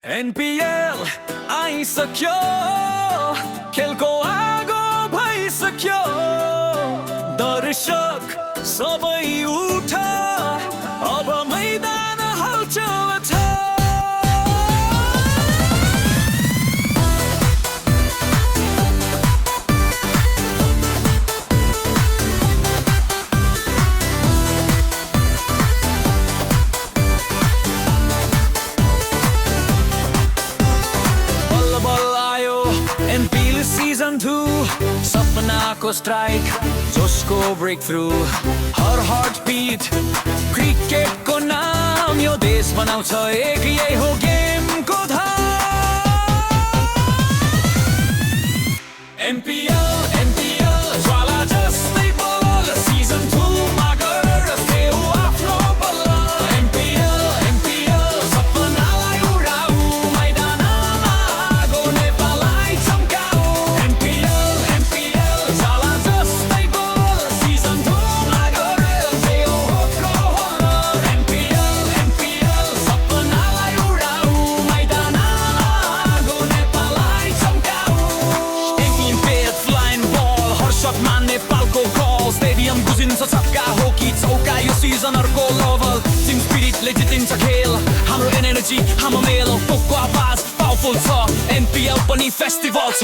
NPL आइसक्यो, खेलको आगो भइसक्यो। दर्शक सबै उठ, अब मैदान हलचल छ। NPL सीजन 2 सपनाको स्ट्राइक, जोसको ब्रेक थ्रू, हर हार्ट बीट क्रिकेटको नाम यो देश बनाउँछ एक, यही हो गेमको धाम। NPL ज्वाला जस्तै बल, सीजन 2 मा गरेर फेऊ आफ्नो बल। NPL सपनालाई उडाऊ, मैदानमा आगो नेपाललाई चम्काऊ। NPL ज्वाला जस्तै बल, सीजन 2 मा गरेर फेऊ आफ्नो बल। NPL सपनालाई उडाऊ, मैदानमा आगो नेपाललाई चम्काऊ। शटमा नेपालको कल, स्टेडियम गुजिन्छ छक्का हो कि चौका, यो सिजन अर्को लेभल। टिम स्पिरिटले जितिन्छ खेल, हाम्रो एनर्जी हाम्रो मेल, कोको आवाज पावरफुल छ। NPL पनि फेस्टिभल छ।